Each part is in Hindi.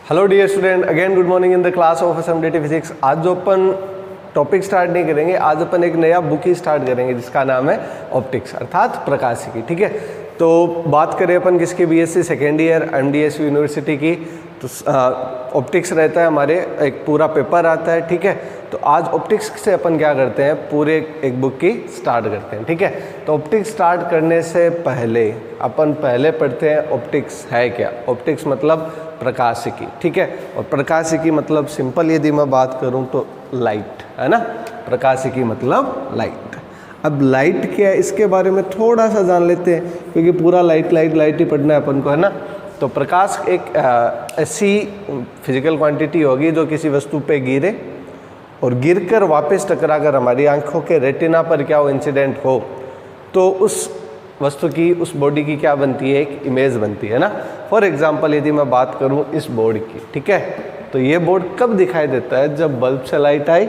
Hello dear student, again good morning in the class of SMDT physics. आज जो अपन टॉपिक स्टार्ट नहीं करेंगे, आज अपन एक नया बुक ही स्टार्ट करेंगे जिसका नाम है ऑप्टिक्स अर्थात प्रकाशिकी। ठीक है, तो बात करें अपन किसकी, BSc second year MDS university की। तो ऑप्टिक्स रहता है हमारे, एक पूरा पेपर आता है। ठीक है, तो आज ऑप्टिक्स से अपन क्या करते हैं, पूरे एक बुक की स्टार्ट करते हैं। ठीक है, तो ऑप्टिक्स स्टार्ट करने से पहले अपन पहले पढ़ते हैं ऑप्टिक्स है क्या। ऑप्टिक्स मतलब प्रकाशिकी। ठीक है, और प्रकाशिकी मतलब सिंपल यदि मैं बात करूं तो लाइट है ना। प्रकाशिकी मतलब लाइट। अब लाइट क्या है इसके बारे में थोड़ा सा जान लेते हैं, क्योंकि पूरा लाइट ही पढ़ना है अपन को, है ना। तो प्रकाश एक ऐसी फिजिकल क्वांटिटी होगी जो किसी वस्तु पे गिरे और गिरकर वापस टकराकर हमारी आंखों के रेटिना पर क्या हो, इंसिडेंट हो, तो उस वस्तु की, उस बॉडी की क्या बनती है, एक इमेज बनती है ना। फॉर एग्जांपल यदि मैं बात करूं इस बोर्ड की, ठीक है, तो ये बोर्ड कब दिखाई देता है, जब बल्ब से लाइट आई,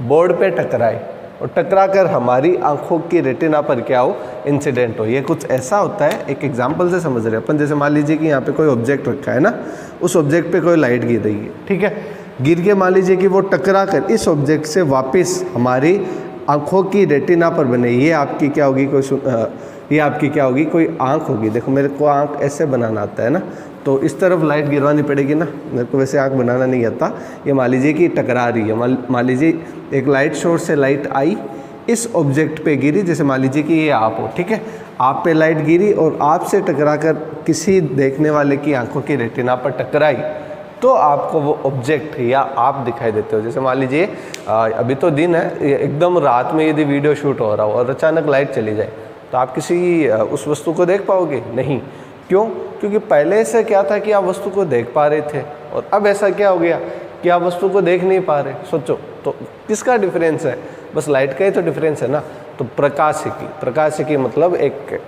बोर्ड पे टकराई और टकरा कर हमारी आंखों की रेटिना पर क्या हो, इंसिडेंट हो। ये कुछ ऐसा होता है, एक एग्जांपल से समझ रहे हैं अपन। जैसे मान लीजिए कि यहाँ पे कोई ऑब्जेक्ट रखा है ना, उस ऑब्जेक्ट पे कोई लाइट गिर रही है। ठीक है, गिर के मान लीजिए कि वो टकरा कर इस ऑब्जेक्ट से वापस हमारी आंखों की रेटिना पर बने। ये आपकी क्या होगी, ये आपकी क्या होगी, कोई आंख होगी। देखो मेरे को आंख ऐसे बनाना आता है ना, तो इस तरफ लाइट गिरवानी पड़ेगी ना, मेरे को वैसे आंख बनाना नहीं आता। ये मान लीजिए कि टकरा रही है, मान लीजिए एक लाइट सोर्स से लाइट आई, इस ऑब्जेक्ट पे गिरी। जैसे मान लीजिए कि ये आप हो, ठीक है, आप पे लाइट गिरी और आपसे टकराकर किसी देखने वाले की आंखों की रेटिना पर टकराई, तो आपको वो ऑब्जेक्ट या आप दिखाई देते हो। जैसे मान लीजिए अभी तो दिन है, एकदम रात में यदि वीडियो शूट हो रहा हो और अचानक लाइट चली जाए, तो आप किसी उस वस्तु को देख पाओगे नहीं। क्यों? क्योंकि पहले से क्या था कि आप वस्तु को देख पा रहे थे, और अब ऐसा क्या हो गया कि आप वस्तु को देख नहीं पा रहे। सोचो तो किसका डिफरेंस है, बस लाइट का ही तो डिफरेंस है ना। तो प्रकाशिकी मतलब एक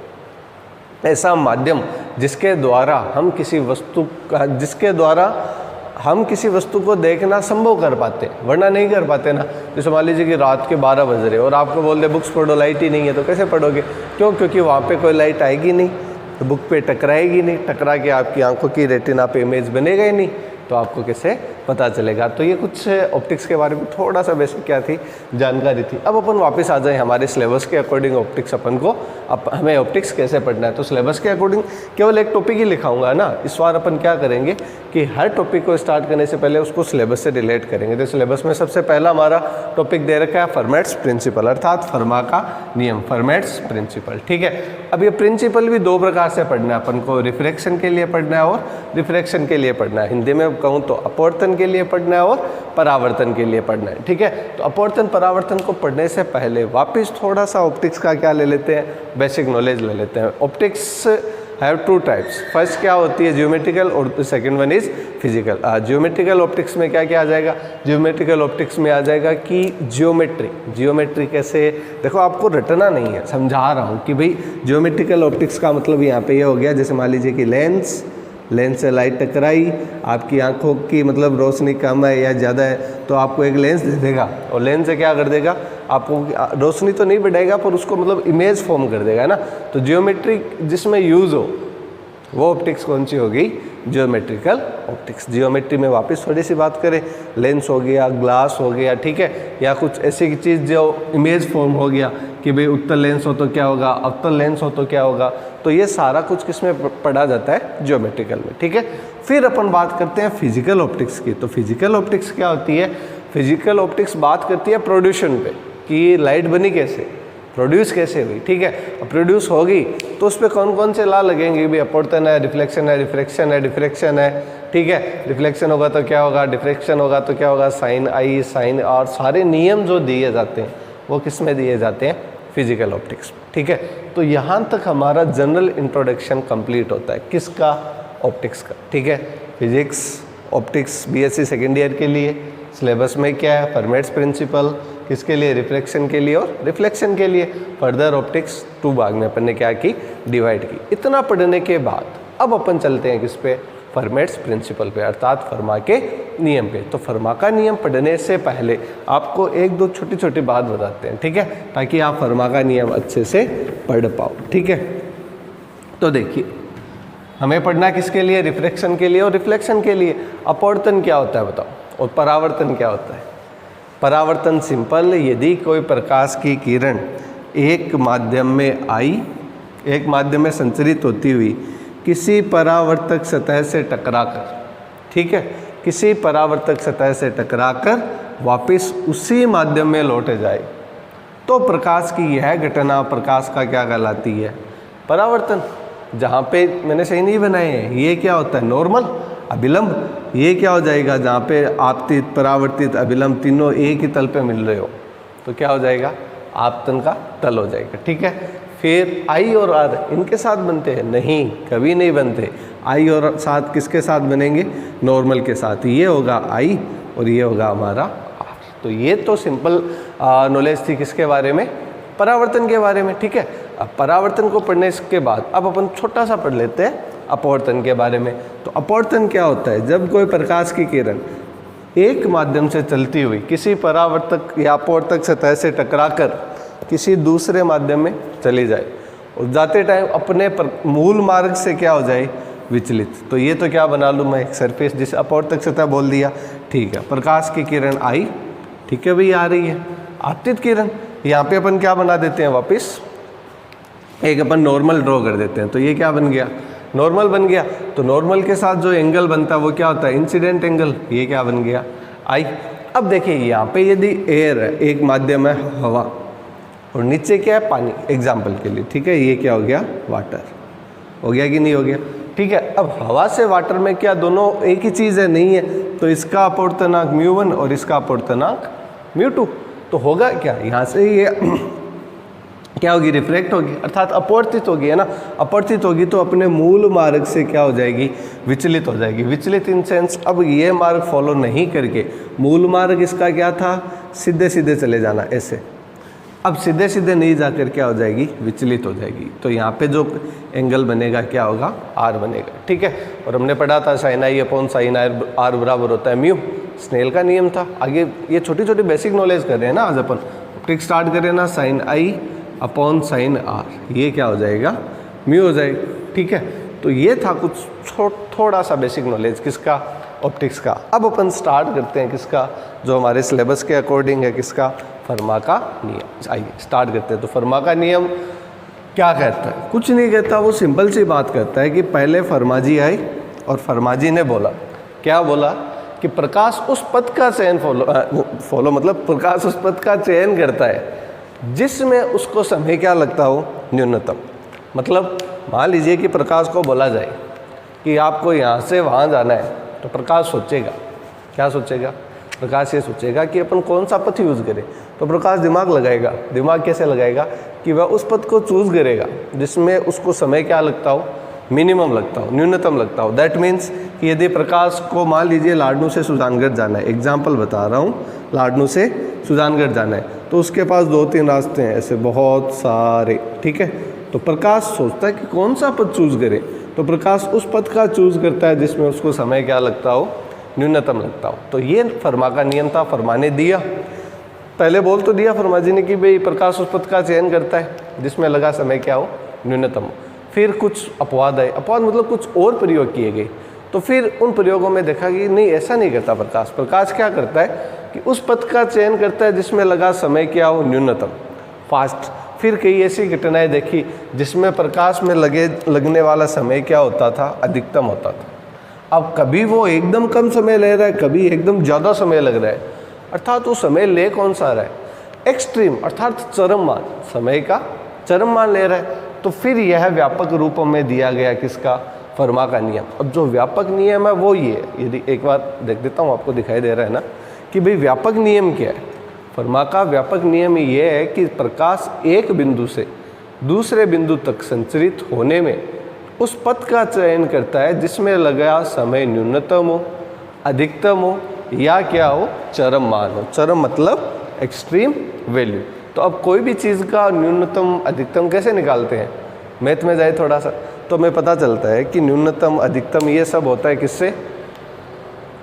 ऐसा माध्यम जिसके द्वारा हम किसी वस्तु को देखना संभव कर पाते, वरना नहीं कर पाते ना। जैसे मान लीजिए कि रात के 12 बज रहे और आपको बोल दे बुक्स पढ़ो, लाइट ही नहीं है, तो कैसे पढ़ोगे? क्यों? क्योंकि वहाँ पे कोई लाइट आएगी नहीं, तो बुक पे टकराएगी नहीं, टकरा के आपकी आंखों की रेटिना पे इमेज बनेगा ही नहीं, तो आपको कैसे पता चलेगा। तो ये कुछ ऑप्टिक्स के बारे में थोड़ा सा बेसिक क्या थी, जानकारी थी। अब अपन वापस आ जाए हमारे सिलेबस के अकॉर्डिंग ऑप्टिक्स, अपन को हमें ऑप्टिक्स कैसे पढ़ना है। तो सिलेबस के अकॉर्डिंग केवल एक टॉपिक ही लिखाऊंगा ना। इस बार अपन क्या करेंगे कि हर टॉपिक को स्टार्ट करने से पहले उसको सिलेबस से रिलेट करेंगे। तो सिलेबस में सबसे पहला हमारा टॉपिक दे रखा है फर्मेट्स प्रिंसिपल, अर्थात फर्मा का नियम, फर्मेट्स प्रिंसिपल। ठीक है, अब ये प्रिंसिपल भी दो प्रकार से पढ़ना है अपन को, रिफ्रैक्शन के लिए पढ़ना है और रिफ्रैक्शन के लिए पढ़ना है। हिंदी में कहूँ तो अपवर्तन के लिए पढ़ना है और परावर्तन के लिए पढ़ना है। ठीक है, तो अपवर्तन परावर्तन को पढ़ने से पहले वापस थोड़ा सा ऑप्टिक्स का क्या ले लेते हैं, बेसिक नॉलेज ले लेते हैं। Optics have two types. First क्या होती है, ज्योमेट्रिकल, और second one is physical. Geometrical optics में क्या क्या आ जाएगा, ज्योमेट्रिकल ऑप्टिक्स में आ जाएगा कि ज्योमेट्री कैसे, देखो आपको रटना नहीं है, समझा रहा हूँ कि भाई ज्योमेट्रिकल ऑप्टिक्स का मतलब यहाँ पे ये हो गया। जैसे मान लीजिए कि लेंस से लाइट टकराई, आपकी आंखों की मतलब रोशनी कम है या ज़्यादा है, तो आपको एक लेंस दे देगा, और लेंस से क्या कर देगा, आपको रोशनी तो नहीं बढ़ाएगा पर उसको मतलब इमेज फॉर्म कर देगा, है ना। तो ज्योमेट्री जिसमें यूज़ हो वो ऑप्टिक्स कौन सी होगी, ज्योमेट्रिकल ऑप्टिक्स। ज्योमेट्री में वापस थोड़ी सी बात करें, लेंस हो गया, ग्लास हो गया, ठीक है, या कुछ ऐसी चीज़ जो इमेज फॉर्म हो गया कि भाई उत्तल लेंस हो तो क्या होगा, अवतल लेंस हो तो क्या होगा, तो ये सारा कुछ किसमें पढ़ा जाता है, ज्योमेट्रिकल में। ठीक है, फिर अपन बात करते हैं फिजिकल ऑप्टिक्स की। तो फिजिकल ऑप्टिक्स क्या होती है, फिजिकल ऑप्टिक्स बात करती है प्रोड्यूशन पे, कि लाइट बनी कैसे, प्रोड्यूस कैसे हुई। ठीक है, अब प्रोड्यूस होगी तो उस पर कौन कौन से लॉ लगेंगे, भी अपवर्तन है, रिफ्लेक्शन है, रिफ्रैक्शन है, डिफ्रैक्शन है। ठीक है, रिफ्लेक्शन होगा तो क्या होगा, डिफ्रैक्शन होगा तो क्या होगा, साइन आई, साइन, और सारे नियम जो दिए जाते हैं वो किस में दिए जाते हैं, फिजिकल ऑप्टिक्स। ठीक है, तो यहाँ तक हमारा जनरल इंट्रोडक्शन कंप्लीट होता है, किसका, ऑप्टिक्स का। ठीक है, physics optics BSc second year के लिए सिलेबस में क्या है, फर्मेट्स प्रिंसिपल, किसके लिए, रिफ्लेक्शन के लिए और रिफ्लेक्शन के लिए। फर्दर ऑप्टिक्स 2 भाग में अपन ने क्या की, डिवाइड की। इतना पढ़ने के बाद अब अपन चलते हैं किस पे, फर्मेट्स प्रिंसिपल पे, अर्थात फर्मा के नियम पे। तो फर्मा का नियम पढ़ने से पहले आपको एक दो छोटी छोटी बात बताते हैं, ठीक है, ताकि आप फर्मा का नियम अच्छे से पढ़ पाओ। ठीक है, तो देखिए हमें पढ़ना किसके लिए, रिफ्रैक्शन के लिए और रिफ्लेक्शन के लिए। अपवर्तन क्या होता है बताओ, और परावर्तन क्या होता है। परावर्तन सिंपल, यदि कोई प्रकाश की किरण एक माध्यम में आई, एक माध्यम में संचरित होती हुई किसी परावर्तक सतह से टकराकर, ठीक है, किसी परावर्तक सतह से टकराकर वापस उसी माध्यम में लौटे जाए, तो प्रकाश की यह घटना प्रकाश का क्या कहलाती है, परावर्तन। जहाँ पे मैंने सही नहीं बनाए हैं, ये क्या होता है, नॉर्मल, अभिलंब। ये क्या हो जाएगा, जहाँ पे आपतित, परावर्तित, अभिलंब तीनों एक ही तल पे मिल रहे हो, तो क्या हो जाएगा, आपतन का तल हो जाएगा। ठीक है, फिर आई और आर इनके साथ बनते हैं, नहीं, कभी नहीं बनते। आई और साथ किसके साथ बनेंगे, नॉर्मल के साथ। ये होगा आई और ये होगा हमारा आर। तो ये तो सिंपल नॉलेज थी किसके बारे में, परावर्तन के बारे में। ठीक है, अब परावर्तन को पढ़ने के बाद अब अपन छोटा सा पढ़ लेते हैं अपवर्तन के बारे में। तो अपवर्तन क्या होता है, जब कोई प्रकाश की किरण एक माध्यम से चलती हुई किसी परावर्तक या अपवर्तक सतह से टकराकर किसी दूसरे माध्यम में चली जाए और जाते टाइम अपने मूल मार्ग से क्या हो जाए, विचलित। तो ये तो क्या बना लूँ मैं, एक सरफेस, जिसे अपवर्तक सतह बोल दिया। ठीक है, प्रकाश की किरण आई, ठीक है भाई, आ रही है। आपतित किरण, यहाँ पे अपन क्या बना देते हैं, वापस एक अपन नॉर्मल ड्रॉ कर देते हैं। तो ये क्या बन गया, नॉर्मल बन गया। तो नॉर्मल के साथ जो एंगल बनता है वो क्या होता है, इंसिडेंट एंगल। ये क्या बन गया, आई। अब देखिए यहाँ पे यदि एयर है, एक माध्यम है हवा, और नीचे क्या है, पानी, एग्जाम्पल के लिए। ठीक है, ये क्या हो गया, वाटर। हो गया कि नहीं हो गया। ठीक है, अब हवा से वाटर में क्या दोनों एक ही चीज़ है, नहीं है। तो इसका अपवर्तनांक μ1 और इसका अपवर्तनांक μ2। तो होगा क्या, यहाँ से ये क्या होगी, रिफ्लेक्ट होगी, अर्थात अपवर्तित होगी, है ना। अपवर्तित होगी तो अपने मूल मार्ग से क्या हो जाएगी, विचलित हो जाएगी। विचलित इन सेंस अब ये मार्ग फॉलो नहीं करके, मूल मार्ग इसका क्या था, सीधे सीधे चले जाना ऐसे। अब सीधे सीधे नहीं जाकर क्या हो जाएगी, विचलित हो जाएगी। तो यहाँ पे जो एंगल बनेगा क्या होगा, आर बनेगा। ठीक है, और हमने पढ़ा था sine i upon sine r बराबर होता है म्यू, स्नेल का नियम था। आगे ये छोटी छोटी बेसिक नॉलेज कर रहे हैं ना आज अपन। ट्रिक स्टार्ट करें ना, sine i upon sine r, ये क्या हो जाएगा, म्यू हो जाएगा। ठीक है, तो ये था कुछ थोड़ा सा बेसिक नॉलेज किसका, ऑप्टिक्स का। अब अपन स्टार्ट करते हैं किसका, जो हमारे सिलेबस के अकॉर्डिंग है, किसका, फर्मा का नियम। आइए स्टार्ट करते हैं। तो फर्मा का नियम क्या कहता है, कुछ नहीं कहता, वो सिंपल सी बात कहता है कि पहले फर्मा जी आई और फर्मा जी ने बोला, क्या बोला, कि प्रकाश उस पथ का चयन फॉलो मतलब प्रकाश उस पथ का चयन करता है जिसमें उसको समय क्या लगता हो, न्यूनतम। मतलब मान लीजिए कि प्रकाश को बोला जाए कि आपको यहाँ से वहाँ जाना है, तो प्रकाश सोचेगा, क्या सोचेगा, प्रकाश ये सोचेगा कि अपन कौन सा पथ यूज़ करें। तो प्रकाश दिमाग लगाएगा। दिमाग कैसे लगाएगा, कि वह उस पथ को चूज़ करेगा जिसमें उसको समय क्या लगता हो, मिनिमम लगता हो, न्यूनतम लगता हो। दैट मीन्स कि यदि प्रकाश को मान लीजिए लाडनू से सुजानगढ़ जाना है, एग्जाम्पल बता रहा हूँ, लाडनू से सुजानगढ़ जाना है, तो उसके पास 2-3 रास्ते हैं, ऐसे बहुत सारे। ठीक है, तो प्रकाश सोचता है कि कौन सा पथ चूज़ करे, तो प्रकाश उस पथ का चूज़ करता है जिसमें उसको समय क्या लगता हो, न्यूनतम लगता हो। तो ये फर्मा का नियम था, फर्मा ने दिया। पहले बोल तो दिया फर्मा जी ने कि भाई प्रकाश उस पथ का चयन करता है जिसमें लगा समय क्या हो, न्यूनतम हो। फिर कुछ अपवाद है, अपवाद मतलब कुछ और प्रयोग किए गए। तो फिर उन प्रयोगों में देखा कि नहीं, ऐसा नहीं करता प्रकाश। प्रकाश क्या करता है कि उस पथ का चयन करता है जिसमें लगा समय क्या हो, न्यूनतम, फास्ट। फिर कई ऐसी घटनाएं देखी जिसमें प्रकाश में लगने वाला समय क्या होता था, अधिकतम होता था। अब कभी वो एकदम कम समय ले रहा है, कभी एकदम ज़्यादा समय लग रहा है, अर्थात वो समय ले कौन सा रहा है, एक्सट्रीम, अर्थात चरम मान, समय का चरम मान ले रहा है। तो फिर यह व्यापक रूपों में दिया गया किसका, फर्मा का नियम। अब जो व्यापक नियम है वो ये, यदि एक बार देख देता हूँ, आपको दिखाई दे रहा है ना कि भाई व्यापक नियम क्या है। फर्मा का व्यापक नियम ये है कि प्रकाश एक बिंदु से दूसरे बिंदु तक संचरित होने में उस पथ का चयन करता है जिसमें लगा समय न्यूनतम हो, अधिकतम हो, या क्या हो, चरम मान हो। चरम मतलब एक्सट्रीम वैल्यू। तो अब कोई भी चीज़ का न्यूनतम अधिकतम कैसे निकालते हैं, मैथ में जाए थोड़ा सा तो हमें पता चलता है कि न्यूनतम अधिकतम ये सब होता है किससे,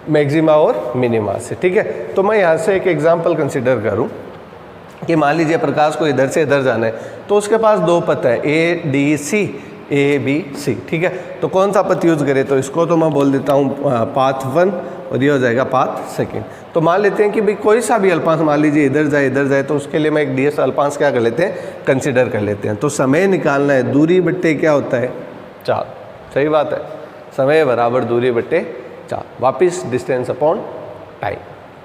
मैक्सिमा और मिनिमा से। ठीक है, तो मैं यहाँ से एक एग्जांपल कंसिडर करूँ कि मान लीजिए प्रकाश को इधर से इधर जाना है, तो उसके पास 2 पथ है, A, D, C। ABC, ठीक है। तो कौन सा पथ यूज़ करें, तो इसको तो मैं बोल देता हूँ पाथ 1 और ये हो जाएगा पाथ 2। तो मान लेते हैं कि भाई कोई सा भी अल्पांश मान लीजिए इधर जाए, तो उसके लिए मैं एक DS अल्पांश क्या कर लेते हैं, कंसिडर कर लेते हैं। तो समय निकालना है, दूरी बट्टे क्या होता है, 4। सही बात है, समय बराबर दूरी बट्टे 4, वापिस डिस्टेंस अपॉन टाइम,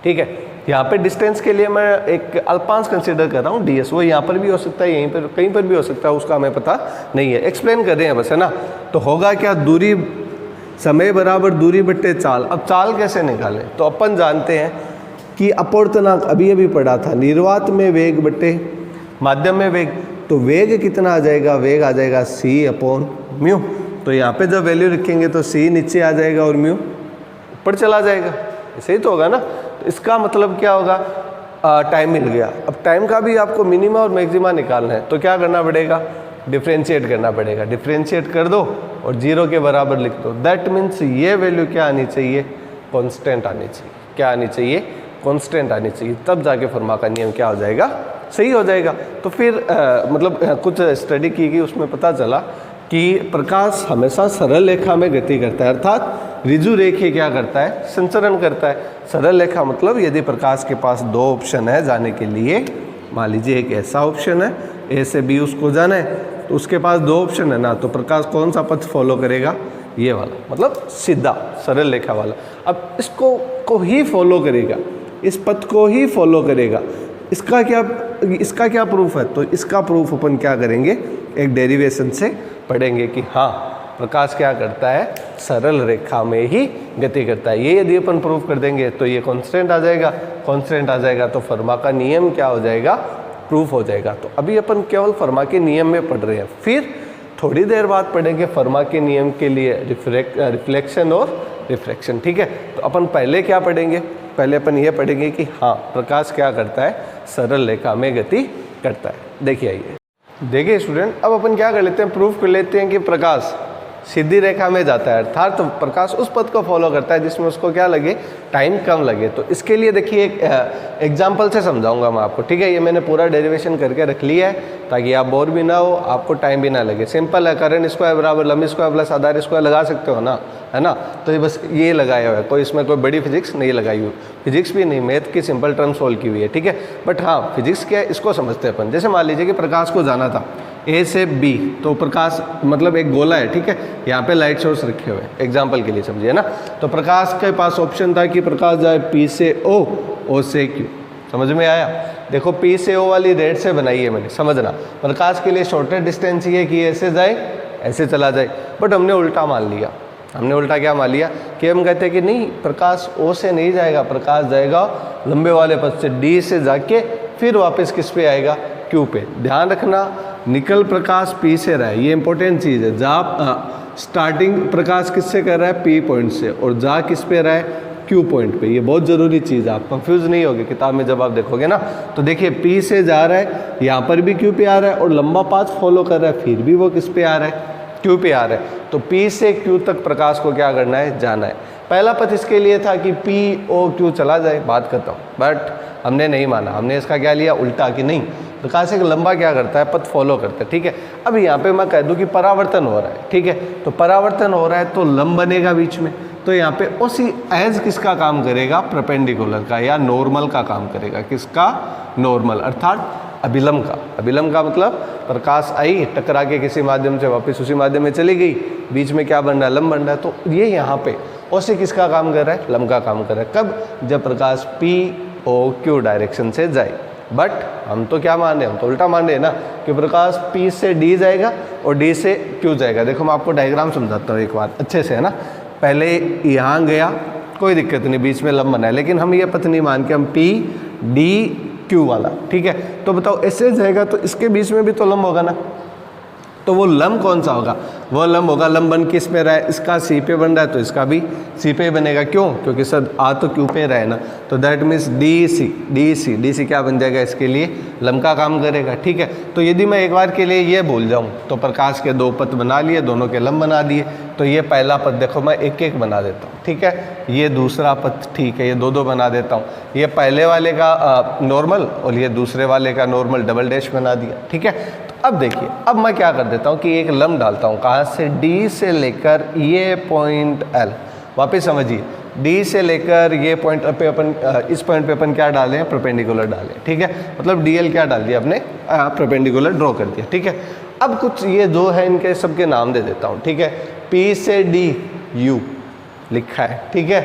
ठीक है। यहाँ पे डिस्टेंस के लिए मैं एक अल्पांश कंसिडर कर रहा हूँ DS, वो यहाँ पर भी हो सकता है, यहीं पर कहीं पर भी हो सकता है, उसका हमें पता नहीं है, एक्सप्लेन कर रहे हैं बस, है ना। तो होगा क्या, दूरी समय बराबर दूरी बट्टे चाल। अब चाल कैसे निकालें, तो अपन जानते हैं कि अपवर्तनांक अभी पढ़ा था, निर्वात में वेग बट्टे माध्यम में वेग। तो वेग कितना आ जाएगा, वेग आ जाएगा c/μ। तो यहाँ पे जब वैल्यू रखेंगे तो c नीचे आ जाएगा और μ ऊपर चला जाएगा, ऐसे ही तो होगा ना। तो इसका मतलब क्या होगा, टाइम मिल गया। अब टाइम का भी आपको मिनिमा और मैक्सिमा निकालना है, तो क्या करना पड़ेगा, डिफ्रेंशिएट करना पड़ेगा। डिफ्रेंशिएट कर दो और 0 के बराबर लिख दो। दैट मीन्स ये वैल्यू क्या आनी चाहिए, कांस्टेंट आनी चाहिए। क्या आनी चाहिए, कांस्टेंट आनी चाहिए, तब जाके फर्मा का नियम क्या हो जाएगा, सही हो जाएगा। तो फिर कुछ स्टडी की गई, उसमें पता चला कि प्रकाश हमेशा सरल रेखा में गति करता है, अर्थात ऋजु रेखे क्या करता है, संचरण करता है। सरल रेखा मतलब यदि प्रकाश के पास 2 ऑप्शन है जाने के लिए, मान लीजिए एक ऐसा ऑप्शन है A से B उसको जाना है, तो उसके पास 2 ऑप्शन है ना, तो प्रकाश कौन सा पथ फॉलो करेगा, ये वाला, मतलब सीधा सरल रेखा वाला। अब इसको को ही फॉलो करेगा, इस पथ को ही फॉलो करेगा। इसका क्या प्रूफ है, तो इसका प्रूफ अपन क्या करेंगे, एक डेरिवेशन से पढ़ेंगे कि हाँ प्रकाश क्या करता है, सरल रेखा में ही गति करता है। ये यदि अपन प्रूफ कर देंगे तो ये कांस्टेंट आ जाएगा, कांस्टेंट आ जाएगा तो फर्मा का नियम क्या हो जाएगा, प्रूफ हो जाएगा। तो अभी अपन केवल फर्मा के नियम में पढ़ रहे हैं, फिर थोड़ी देर बाद पढ़ेंगे फर्मा के नियम के लिए रिफ्लेक्शन और रिफ्रैक्शन, ठीक है। तो अपन पहले क्या पढ़ेंगे, पहले अपन ये पढ़ेंगे कि हाँ प्रकाश क्या करता है, सरल रेखा में गति करता है। देखिए स्टूडेंट, अब अपन क्या कर लेते हैं, प्रूफ कर लेते हैं कि प्रकाश सीधी रेखा में जाता है, अर्थात तो प्रकाश उस पथ को फॉलो करता है जिसमें उसको क्या लगे, टाइम कम लगे। तो इसके लिए देखिए एक एग्जाम्पल से समझाऊंगा मैं आपको, ठीक है। ये मैंने पूरा डेरिवेशन करके रख लिया है ताकि आप बोर भी ना हो, आपको टाइम भी ना लगे। सिंपल है, करंट स्क्वायर बराबर लंबी स्क्वायर प्लस आधार स्क्वायर लगा सकते हो ना, है ना। तो ये बस ये लगाया हुआ है, कोई इसमें कोई बड़ी फिजिक्स नहीं लगाई हुई, फिजिक्स भी नहीं, मैथ की सिंपल टर्म सोल्व की हुई है, ठीक है। बट हाँ फिजिक्स क्या है इसको समझते हैं अपन। जैसे मान लीजिए कि प्रकाश को जाना था A से B, तो प्रकाश मतलब एक गोला है, ठीक है। यहाँ पे लाइट सोर्स रखे हुए हैं, एग्जाम्पल के लिए समझिए ना। तो प्रकाश के पास ऑप्शन था कि प्रकाश जाए P से O, O से Q। समझ में आया, देखो P से O वाली रेड से बनाई है मैंने, समझना। प्रकाश के लिए शॉर्टेस्ट डिस्टेंस ये कि ऐसे जाए ऐसे चला जाए, बट हमने उल्टा मान लिया। हमने उल्टा क्या मान लिया कि हम कहते हैं कि नहीं, प्रकाश O से नहीं जाएगा, प्रकाश जाएगा लंबे वाले पथ से D से जाके फिर वापस किस पे आएगा, Q पे। ध्यान रखना, निकल प्रकाश P से रहा है, ये इंपॉर्टेंट चीज़ है। जहाँ स्टार्टिंग प्रकाश किससे कर रहा है, P पॉइंट से, और जा किस पे रहा है, Q पॉइंट पे। ये बहुत ज़रूरी चीज़ है, आप कंफ्यूज नहीं होगे किताब में जब आप देखोगे ना। तो देखिए P से जा रहा है, यहाँ पर भी Q पे आ रहा है, और लंबा पाथ फॉलो कर रहा है, फिर भी वो किस पे आ रहा है, Q पे आ रहा है। तो P से Q तक प्रकाश को क्या करना है, जाना है। पहला पथ इसके लिए था कि POQ चला जाए, बात करता हूँ, बट हमने नहीं माना। हमने इसका क्या लिया, उल्टा, कि नहीं प्रकाश एक लंबा क्या करता है, पथ फॉलो करता है, ठीक है। अब यहाँ पे मैं कह दूँ कि परावर्तन हो रहा है, ठीक है। तो परावर्तन हो रहा है तो लंब बनेगा बीच में, तो यहाँ पे उसी एज किसका काम करेगा, परपेंडिकुलर का या नॉर्मल का काम करेगा। किसका, नॉर्मल, अर्थात अभिलंब का। अभिलंब का मतलब प्रकाश आई, टकरा के किसी माध्यम से वापस उसी माध्यम में चली गई, बीच में क्या बन रहा है, लंब बन रहा है। तो ये यहाँ पे उसी किसका काम कर रहा है, लंब का काम कर रहा है। कब, जब प्रकाश POQ डायरेक्शन से जाए। बट हम तो क्या मान रहे हैं, हम तो उल्टा मान रहे हैं ना, कि प्रकाश P से D जाएगा और D से Q जाएगा। देखो मैं आपको डायग्राम समझाता हूँ एक बार अच्छे से, है ना। पहले यहाँ गया, कोई दिक्कत नहीं, बीच में लंब बना है, लेकिन हम ये पथ नहीं मान के, हम PDQ वाला, ठीक है। तो बताओ ऐसे जाएगा तो इसके बीच में भी तो लंब होगा ना, तो वो लंब कौन सा होगा, वो लंब होगा, लंब बन किस पे रहा है, इसका C पे बन रहा है तो इसका भी C पे बनेगा। क्यों, क्योंकि सर आ तो Q पे रहा है ना, तो दैट मीन्स DC क्या बन जाएगा, इसके लिए लंब का काम करेगा, ठीक है। तो यदि मैं एक बार के लिए ये भूल जाऊँ, तो प्रकाश के 2 पथ बना लिए, दोनों के लंब बना दिए। तो ये पहला पथ देखो मैं एक एक बना देता हूँ, ठीक है। ये दूसरा पथ, ठीक है, ये 2 बना देता हूँ। ये पहले वाले का नॉर्मल और ये दूसरे वाले का नॉर्मल डबल डैश बना दिया, ठीक है। तो अब देखिए, अब मैं क्या कर देता हूँ कि एक लंब डालता हूँ, कहाँ से, डी से लेकर ये पॉइंट एल, वापस समझिए, डी से लेकर ये पॉइंट पे अपन इस पॉइंट पे अपन क्या डालें, परपेंडिकुलर डालें, ठीक है, मतलब डी एल क्या डाल दिया अपने, परपेंडिकुलर ड्रॉ कर दिया, ठीक है। अब कुछ ये दो है, इनके सबके नाम दे देता हूँ, ठीक है, पी से डी यू लिखा है, ठीक है,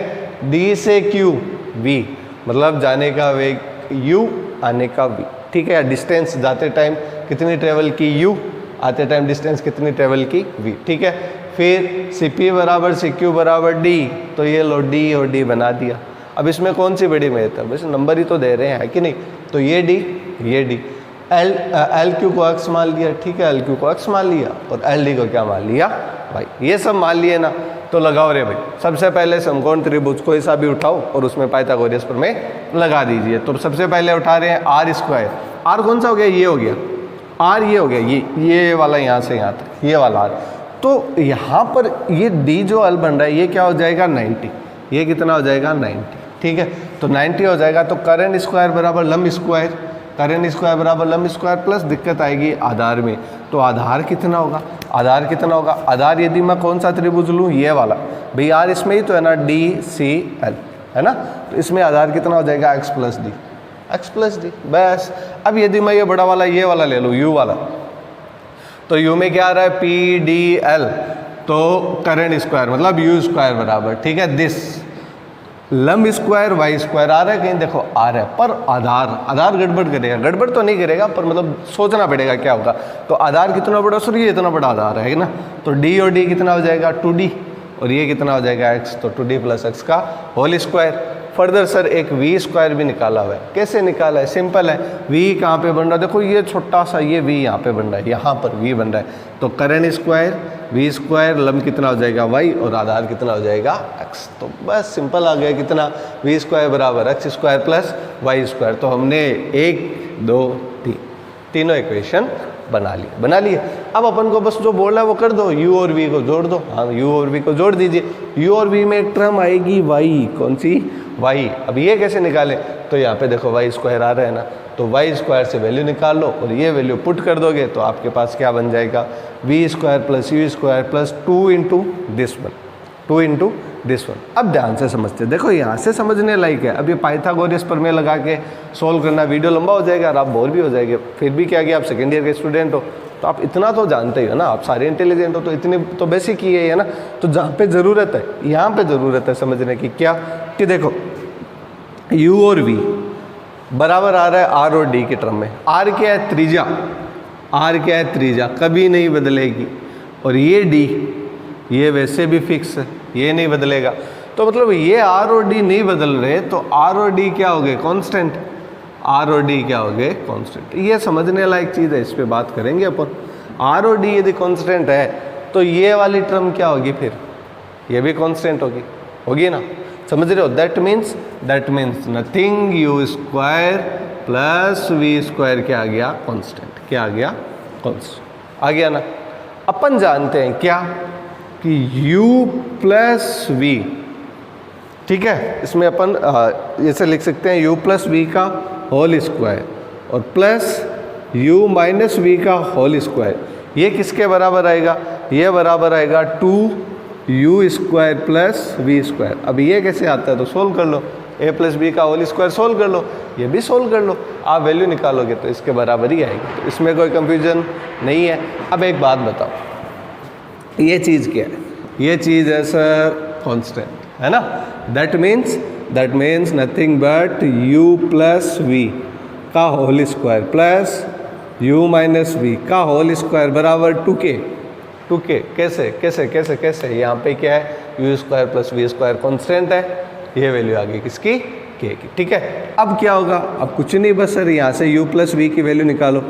डी से क्यू वी, मतलब जाने का वेग यू, आने का वी, ठीक है, डिस्टेंस जाते टाइम कितनी ट्रेवल की यू, आते टाइम डिस्टेंस कितनी ट्रेवल की वी, ठीक है। फिर सी पी बराबर सी क्यू बराबर डी, तो ये लो डी और डी बना दिया। अब इसमें कौन सी बड़ी मेहनत है, वैसे नंबर ही तो दे रहे हैं कि नहीं, तो ये डी, एल क्यू को एक्स मान लिया, ठीक है, एल क्यू को एक्स मान लिया और एल डी को क्या मान लिया भाई, ये सब मान लिए ना। तो लगाओ रे भाई, सबसे पहले समकोण त्रिभुज को ऐसा भी उठाओ और उसमें पाइथागोरस प्रमेय लगा दीजिए। तो सबसे पहले उठा रहे हैं आर स्क्वायर, आर कौन सा हो गया, ये हो गया आर, ये हो गया ये वाला, यहाँ से यहाँ तक ये वाला आर। तो यहाँ पर ये डी जो एल बन रहा है ये क्या हो जाएगा 90, ये कितना हो जाएगा 90, ठीक है। तो 90 हो जाएगा, तो करेंट स्क्वायर बराबर लंब स्क्वायर, करेंट स्क्वायर बराबर लंब स्क्वायर प्लस दिक्कत आएगी आधार में, तो आधार कितना होगा, आधार कितना होगा, आधार यदि मैं कौन सा त्रिभुज लूँ, ये वाला भाई, आर इसमें ही तो है ना, डी सी एल है ना, तो इसमें आधार कितना हो जाएगा x plus D, x plus D, बस। अब यदि मैं ये बड़ा वाला ये वाला ले लूँ यू वाला, तो यू में क्या आ रहा है पी डी एल, तो करेंट स्क्वायर मतलब यू स्क्वायर बराबर, ठीक है, दिस लंब स्क्वायर वाई स्क्वायर आ रहा है कहीं, देखो आ रहा है, पर आधार गड़बड़ करेगा, गड़बड़ तो नहीं करेगा पर मतलब सोचना पड़ेगा क्या होगा। तो आधार कितना बड़ा, सर ये इतना बड़ा आधार है ना, तो डी और डी कितना हो जाएगा 2d, और ये कितना हो जाएगा x, तो 2d प्लस एक्स का होल स्क्वायर। फर्दर सर एक वी स्क्वायर भी निकाला हुआ है, कैसे निकाला है, सिंपल है, वी कहाँ पे बन रहा है, देखो ये छोटा सा ये वी यहाँ पे बन रहा है, यहाँ पर वी बन रहा है, तो करेंट स्क्वायर वी स्क्वायर, लंब कितना हो जाएगा y और आधार कितना हो जाएगा x। तो बस सिंपल आ गया, कितना वी स्क्वायर बराबर x square plus y square. तो हमने 1 2 3 तीनों इक्वेशन बना लिए। अब अपन को बस जो बोल रहा है वो कर दो, u और v को जोड़ दो, हाँ u और v को जोड़ दीजिए, u और v में एक टर्म आएगी y, कौन सी y। अब ये कैसे निकालें, तो यहाँ पे देखो y स्क्वायर आ रहा है ना, तो y स्क्वायर से वैल्यू निकाल लो और ये वैल्यू पुट कर दोगे तो आपके पास क्या बन जाएगा, v square plus u square plus 2 into this one, 2 into this one. अब ध्यान से समझते, देखो यहाँ से समझने लायक है। अब ये पाइथागोरस प्रमेय लगा के सोल्व करना, वीडियो लंबा हो जाएगा और आप बोर भी हो जाएंगे। फिर भी क्या कि आप सेकेंड ईयर के स्टूडेंट हो तो आप इतना तो जानते ही हो ना, आप सारे इंटेलिजेंट हो तो इतनी तो बेसिक ही है ना। तो जहाँ पे ज़रूरत है, यहाँ पे ज़रूरत है समझने की, क्या कि देखो u और v बराबर आ रहा है r और d के टर्म में। r क्या है, त्रिज्या, r क्या है, त्रिज्या कभी नहीं बदलेगी, और ये d ये वैसे भी फिक्स है, ये नहीं बदलेगा। तो मतलब ये r और d नहीं बदल रहे, तो r और d क्या हो गए, कांस्टेंट, r और d क्या हो गए, कांस्टेंट। ये समझने लायक चीज़ है, इस पे बात करेंगे अपन। r और d यदि कांस्टेंट है तो ये वाली टर्म क्या होगी, फिर ये भी कांस्टेंट होगी ना, समझ रहे हो। That means nothing, u square plus v square क्या आ गया, कांस्टेंट, क्या आ गया, कांस्टेंट आ गया ना। अपन जानते हैं क्या कि u प्लस v, ठीक है, इसमें अपन ऐसे लिख सकते हैं u प्लस v का होल स्क्वायर और प्लस u माइनस v का होल स्क्वायर। ये किसके बराबर आएगा, ये बराबर आएगा 2u square plus v square. अब ये कैसे आता है, तो सोल्व कर लो, a प्लस b का होल स्क्वायर सोल्व कर लो, ये भी सोल्व कर लो, आप वैल्यू निकालोगे तो इसके बराबर ही आएगी। तो इसमें कोई कंफ्यूजन नहीं है। अब एक बात बताओ, ये चीज़ क्या है, ये चीज़ है सर कांस्टेंट, है ना। That means nothing but u plus v का whole square plus u minus v का होल स्क्वायर बराबर 2k। कैसे यहाँ पे क्या है, u square plus v square constant है, ये वैल्यू आ गई किसकी, k की, ठीक है। अब क्या होगा, अब कुछ नहीं, बस सर यहाँ से u प्लस v की वैल्यू निकालो,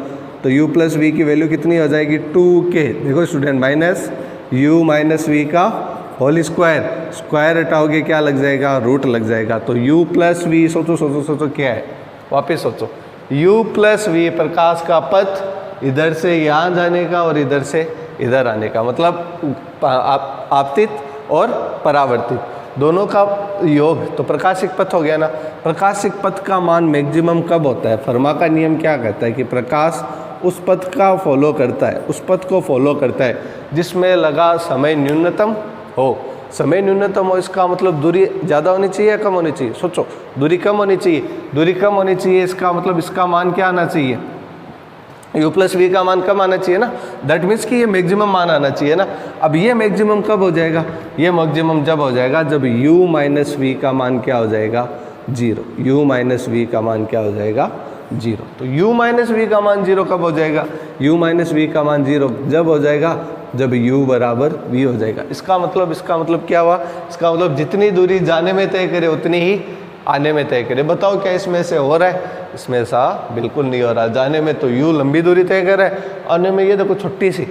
तो u प्लस v की वैल्यू कितनी हो जाएगी 2k। देखो student, minus u minus v का होल स्क्वायर हटाओगे क्या लग जाएगा, रूट लग जाएगा। तो u प्लस वी, सोचो क्या है, वापस सोचो, u प्लस वी प्रकाश का पथ इधर से यहाँ जाने का और इधर से इधर आने का, मतलब आपतित और परावर्तित दोनों का योग, तो प्रकाशिक पथ हो गया ना। प्रकाशिक पथ का मान मैक्सिमम कब होता है, फर्मा का नियम क्या कहता है कि प्रकाश उस पथ का फॉलो करता है, उस पथ को फॉलो करता है जिसमें लगा समय न्यूनतम हो। समय न्यूनतम हो इसका मतलब दूरी ज़्यादा होनी चाहिए या कम होनी चाहिए? सोचो, दूरी कम होनी चाहिए। दूरी कम होनी चाहिए इसका मतलब इसका मान क्या आना चाहिए? u प्लस वी का मान कम आना चाहिए ना। दैट मीन्स कि ये मैक्सिमम मान आना चाहिए ना। अब ये मैक्सिमम कब हो जाएगा? ये मैक्सिमम जब हो जाएगा जब u माइनस वी का मान क्या हो जाएगा? 0। u माइनस वी का मान क्या हो जाएगा? 0। तो u माइनस वी का मान 0 कब हो जाएगा? u माइनस वी का मान 0 जब हो जाएगा जब u बराबर v हो जाएगा। इसका मतलब क्या हुआ? इसका मतलब जितनी दूरी जाने में तय करे उतनी ही आने में तय करे। बताओ क्या इसमें से हो रहा है? इसमें ऐसा बिल्कुल नहीं हो रहा। जाने में तो u लंबी दूरी तय कर रहा है, आने में ये देखो छोटी सी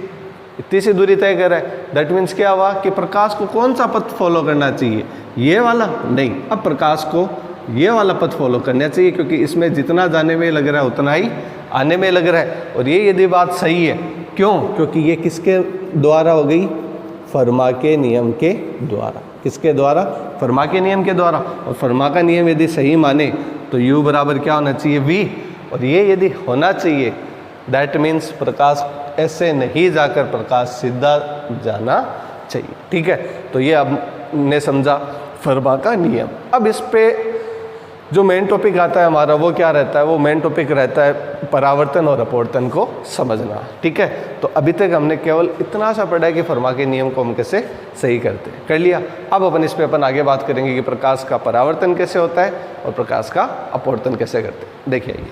इतनी सी दूरी तय कर रहा है। दैट मीन्स क्या हुआ कि प्रकाश को कौन सा पथ फॉलो करना चाहिए? ये वाला नहीं, अब प्रकाश को ये वाला पथ फॉलो करना चाहिए क्योंकि इसमें जितना जाने में लग रहा है उतना ही आने में लग रहा है। और ये यदि बात सही है, क्यों? क्योंकि ये किसके द्वारा हो गई? फर्मा के नियम के द्वारा। किसके द्वारा? फर्मा के नियम के द्वारा। और फर्मा का नियम यदि सही माने तो u बराबर क्या होना चाहिए? v। और ये यदि होना चाहिए दैट मीन्स प्रकाश ऐसे नहीं जाकर प्रकाश सीधा जाना चाहिए। ठीक है, तो ये अब ने समझा फर्मा का नियम। अब इस पे जो मेन टॉपिक आता है हमारा वो क्या रहता है? वो मेन टॉपिक रहता है परावर्तन और अपवर्तन को समझना। ठीक है, तो अभी तक हमने केवल इतना सा पढ़ा है कि फर्मा के नियम को हम कैसे सही करते हैं, कर लिया। अब अपन इस पे आगे बात करेंगे कि प्रकाश का परावर्तन कैसे होता है और प्रकाश का अपवर्तन कैसे करते हैं। देखिए ये